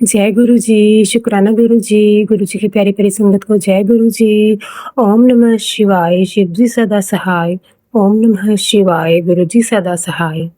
जय गुरु जी, शुक्राना गुरु जी की प्यारी-प्यारी संगत को जय गुरु जी। ओम नमः शिवाय, शिव जी सदा सहाय। ओम नमः शिवाय, गुरु जी सदा सहाय।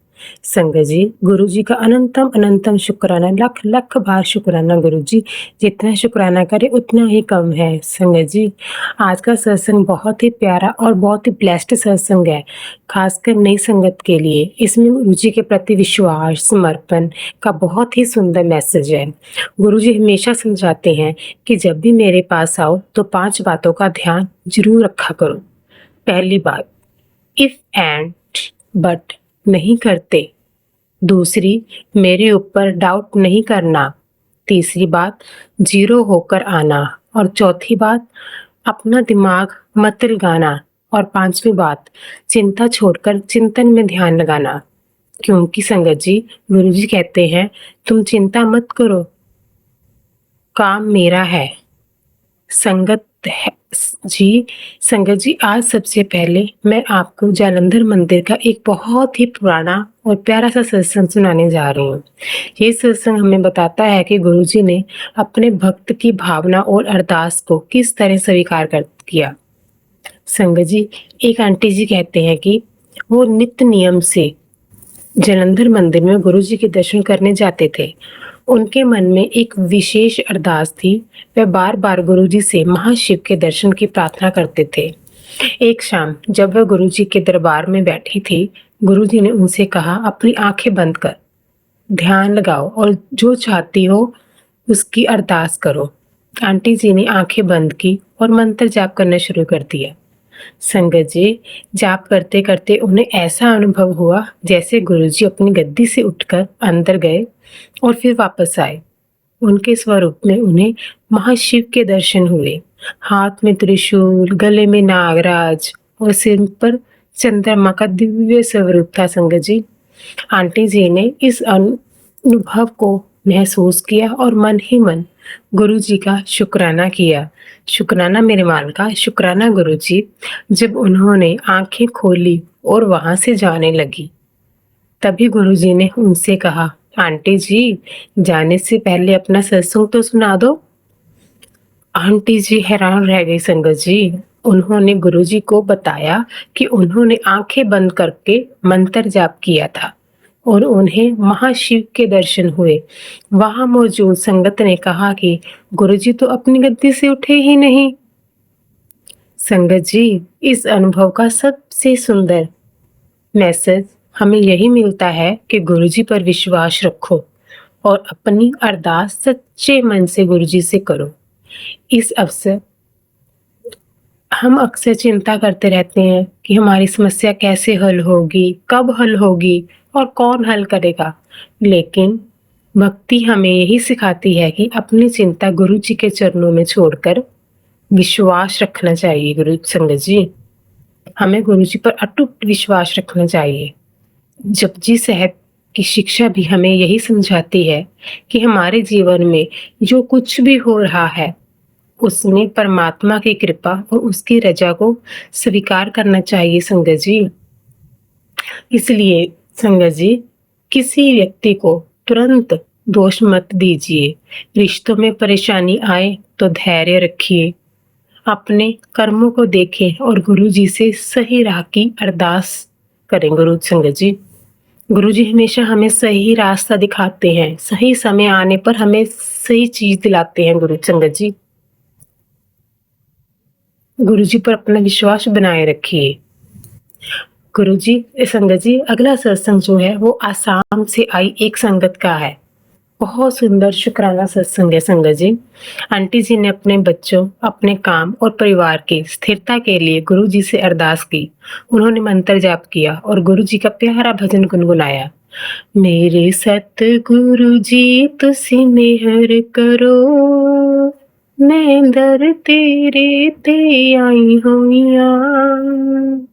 संगत जी, गुरु जी का अनंतम अनंतम शुक्राना, लख लख बार शुक्राना गुरु जी। जितना शुक्राना करें उतना ही कम है। संगत जी, आज का सत्संग बहुत ही प्यारा और बहुत ही ब्लेस्ड सत्संग है, खासकर नई संगत के लिए। इसमें गुरु जी के प्रति विश्वास, समर्पण का बहुत ही सुंदर मैसेज है। गुरुजी हमेशा समझाते हैं कि जब भी मेरे पास आओ तो 5 बातों का ध्यान ज़रूर रखा करो। पहली बात, इफ एंड बट नहीं करते। दूसरी, मेरे ऊपर डाउट नहीं करना। तीसरी बात, ज़ीरो होकर आना। और चौथी बात, अपना दिमाग मत लगाना। और 5वीं बात, चिंता छोड़कर चिंतन में ध्यान लगाना। क्योंकि संगत जी, गुरुजी कहते हैं, तुम चिंता मत करो, काम मेरा है। संगत है जी, संगत जी, आज सबसे पहले मैं आपको जालंधर मंदिर का एक बहुत ही पुराना और प्यारा सा सत्संग सुनाने जा रही हूँ। ये सत्संग हमें बताता है कि गुरुजी ने अपने भक्त की भावना और अरदास को किस तरह स्वीकार कर किया। संगत जी, एक आंटी जी कहते हैं कि वो नित्य नियम से जालंधर मंदिर में गुरुजी के दर्शन करने जाते थे। उनके मन में एक विशेष अरदास थी। वह बार-बार गुरुजी से महाशिव के दर्शन की प्रार्थना करते थे। एक शाम जब वह गुरुजी के दरबार में बैठी थी, गुरुजी ने उनसे कहा, अपनी आंखें बंद कर ध्यान लगाओ और जो चाहती हो उसकी अरदास करो। आंटी जी ने आंखें बंद की और मंत्र जाप करना शुरू कर दिया। संगत जी, जाप करते करते उन्हें ऐसा अनुभव हुआ जैसे गुरुजी अपनी गद्दी से उठकर अंदर गए और फिर वापस आए। उनके स्वरूप में उन्हें महाशिव के दर्शन हुए। हाथ में त्रिशूल, गले में नागराज और सिर पर चंद्रमा का दिव्य स्वरूप था। संगत जी, आंटी जी ने इस अनुभव को महसूस किया और मन ही मन गुरु जी का शुक्राना किया। शुक्राना मेरे माल का, शुक्राना गुरु जी। जब उन्होंने आंखें खोली और वहां से जाने लगी, तभी गुरु जी ने उनसे कहा, आंटी जी, जाने से पहले अपना सत्संग तो सुना दो। आंटी जी हैरान रह गई। संगत जी, उन्होंने गुरुजी को बताया कि उन्होंने आंखें बंद करके मंत्र जाप किया था और उन्हें महाशिव के दर्शन हुए। वहां मौजूद संगत ने कहा कि गुरुजी तो अपनी गद्दी से उठे ही नहीं। संगत जी, इस अनुभव का सबसे सुंदर मैसेज हमें यही मिलता है कि गुरुजी पर विश्वास रखो और अपनी अरदास सच्चे मन से गुरुजी से करो। इस अवसर हम अक्सर चिंता करते रहते हैं कि हमारी समस्या कैसे हल होगी, कब हल होगी और कौन हल करेगा। लेकिन भक्ति हमें यही सिखाती है कि अपनी चिंता गुरु जी के चरणों में छोड़कर विश्वास रखना चाहिए। गुरु संगत जी, हमें गुरु जी पर अटूट विश्वास रखना चाहिए। जपजी साहब की शिक्षा भी हमें यही समझाती है कि हमारे जीवन में जो कुछ भी हो रहा है, उसमें परमात्मा की कृपा और उसकी रजा को स्वीकार करना चाहिए। संगत जी, इसलिए संगत जी, किसी व्यक्ति को तुरंत दोष मत दीजिए। रिश्तों में परेशानी आए तो धैर्य रखिए, अपने कर्मों को देखें और गुरु जी से सही राह की अरदास करें। गुरु संगत जी, गुरु जी हमेशा हमें सही रास्ता दिखाते हैं, सही समय आने पर हमें सही चीज दिलाते हैं। गुरु संगत जी, गुरुजी पर अपना विश्वास बनाए रखिए। गुरुजी, संगत जी, अगला सत्संग जो है वो आसाम से आई एक संगत का है। बहुत सुंदर शुक्राना सत्संग है। संगत जी, आंटी जी ने अपने बच्चों, अपने काम और परिवार की स्थिरता के लिए गुरु जी से अरदास की। उन्होंने मंत्र जाप किया और गुरु जी का प्यारा भजन गुनगुनाया। मेरे सतगुरु जी तुसी मेहर करो, मैं दर तेरे ते आई हुईयां।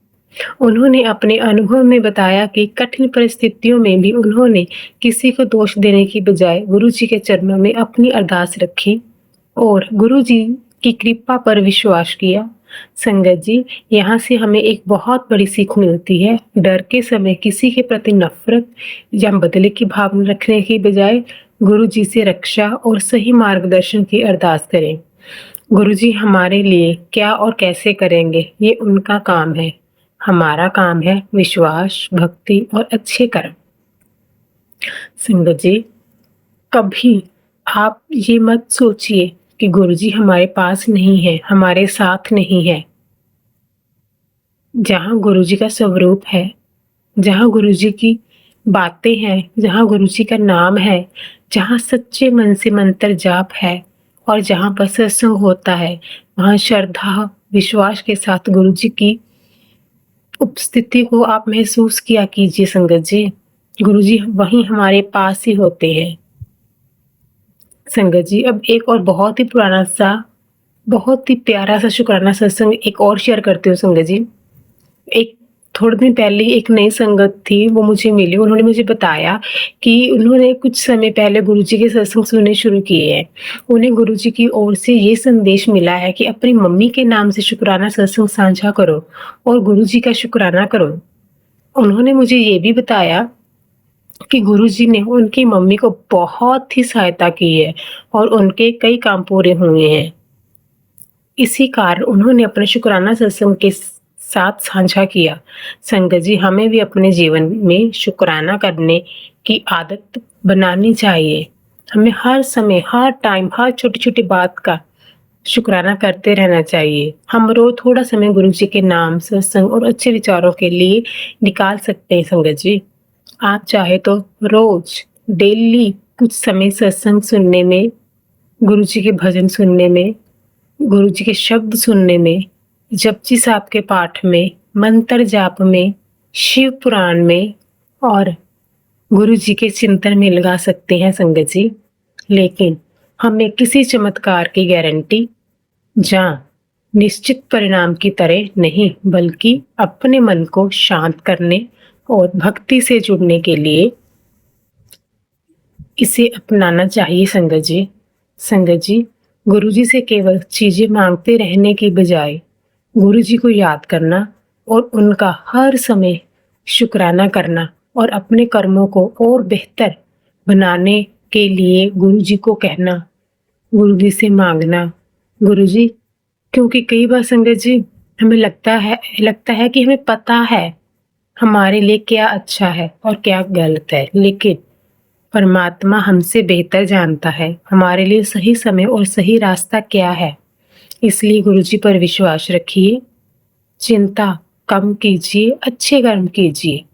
उन्होंने अपने अनुभव में बताया कि कठिन परिस्थितियों में भी उन्होंने किसी को दोष देने की बजाय गुरु जी के चरणों में अपनी अरदास रखी और गुरु जी की कृपा पर विश्वास किया। संगत जी, यहाँ से हमें एक बहुत बड़ी सीख मिलती है। डर के समय किसी के प्रति नफरत या बदले की भावना रखने की बजाय गुरु जी से रक्षा और सही मार्गदर्शन की अरदास करें। गुरु जी हमारे लिए क्या और कैसे करेंगे, ये उनका काम है। हमारा काम है विश्वास, भक्ति और अच्छे कर्म। संगत जी, कभी आप ये मत सोचिए कि गुरु जी हमारे पास नहीं है, हमारे साथ नहीं है। जहाँ गुरु जी का स्वरूप है, जहाँ गुरु जी की बातें हैं, जहाँ गुरु जी का नाम है, जहाँ सच्चे मन से मंत्र जाप है और जहाँ पर सत्संग होता है, वहाँ श्रद्धा, विश्वास के साथ गुरु जी की उपस्थिति को आप महसूस किया कीजिए संगत जी। गुरु जी वहीं हमारे पास ही होते हैं। संगत जी, अब एक और बहुत ही पुराना सा, बहुत ही प्यारा सा शुक्राना सत्संग एक और शेयर करती हूँ संगत जी। एक थोड़े दिन पहले एक नई संगत थी, वो मुझे मिली। उन्होंने मुझे बताया कि उन्होंने कुछ समय पहले गुरुजी के सत्संग सुनने शुरू किए हैं। उन्हें गुरुजी की ओर से ये संदेश मिला है कि अपनी मम्मी के नाम से शुक्राना सत्संग साझा करो और गुरुजी का शुक्राना करो। उन्होंने मुझे ये भी बताया कि गुरुजी ने उनकी मम्मी को बहुत ही सहायता की है और उनके कई काम पूरे हुए हैं। इसी कारण उन्होंने अपने शुक्राना सत्संग के साथ साझा किया। संगत जी, हमें भी अपने जीवन में शुक्राना करने की आदत बनानी चाहिए। हमें हर समय, हर टाइम, हर छोटी-छोटी बात का शुक्राना करते रहना चाहिए। हम रोज़ थोड़ा समय गुरु जी के नाम, सत्संग और अच्छे विचारों के लिए निकाल सकते हैं संगत जी। आप चाहे तो रोज़, डेली कुछ समय सत्संग सुनने में, गुरु जी के भजन सुनने में, गुरु जी के शब्द सुनने में, जपजी साहब के पाठ में, मंत्र जाप में, शिव पुराण में और गुरु जी के चिंतन में लगा सकते हैं संगत जी। लेकिन हमें किसी चमत्कार की गारंटी या निश्चित परिणाम की तरह नहीं, बल्कि अपने मन को शांत करने और भक्ति से जुड़ने के लिए इसे अपनाना चाहिए संगत जी। संगत जी, गुरुजी से केवल चीजें मांगते रहने की बजाय गुरुजी को याद करना और उनका हर समय शुक्राना करना और अपने कर्मों को और बेहतर बनाने के लिए गुरुजी को कहना, गुरुजी से मांगना। गुरुजी, क्योंकि कई बार संगत जी हमें लगता है कि हमें पता है हमारे लिए क्या अच्छा है और क्या गलत है, लेकिन परमात्मा हमसे बेहतर जानता है हमारे लिए सही समय और सही रास्ता क्या है। इसलिए गुरुजी पर विश्वास रखिए, चिंता कम कीजिए, अच्छे कर्म कीजिए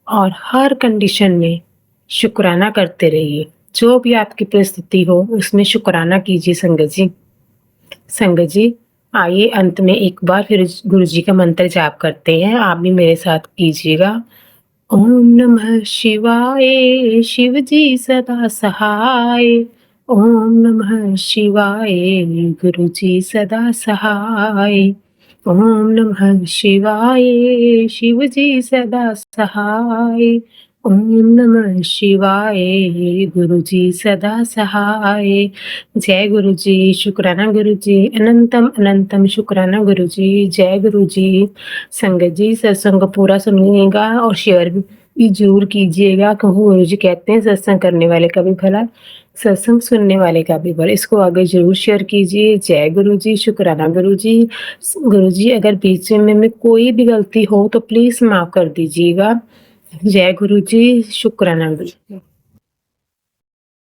और हर कंडीशन में शुक्राना करते रहिए। जो भी आपकी परिस्थिति हो उसमें शुक्राना कीजिए संगत जी। संगत जी, आइए अंत में एक बार फिर गुरुजी का मंत्र जाप करते हैं। आप भी मेरे साथ कीजिएगा। ओम नमः शिवाय, शिव जी सदा सहाय। ओम नमः शिवाय, गुरु जी सदा सहाय। ओम नमः शिवाय, शिव जी सदा सहाय। ओम नमः शिवाय, गुरु जी सदा सहाय। जय गुरु जी, शुक्राना गुरु जी, अनंतम अनंतम शुक्राना गुरु जी, जय गुरु जी। संगत जी, सत्संग पूरा सुनिएगा और शेयर भी जरूर कीजिएगा, क्योंकि गुरु जी कहते हैं सत्संग करने वाले का भी भला, सत्संग सुनने वाले का भी भला। इसको आगे जरूर शेयर कीजिए। जय गुरु जी, शुक्राना गुरु जी। गुरु जी, अगर बीच में कोई भी गलती हो तो प्लीज माफ कर दीजिएगा। जय गुरु जी, शुक्राना गुरु जी।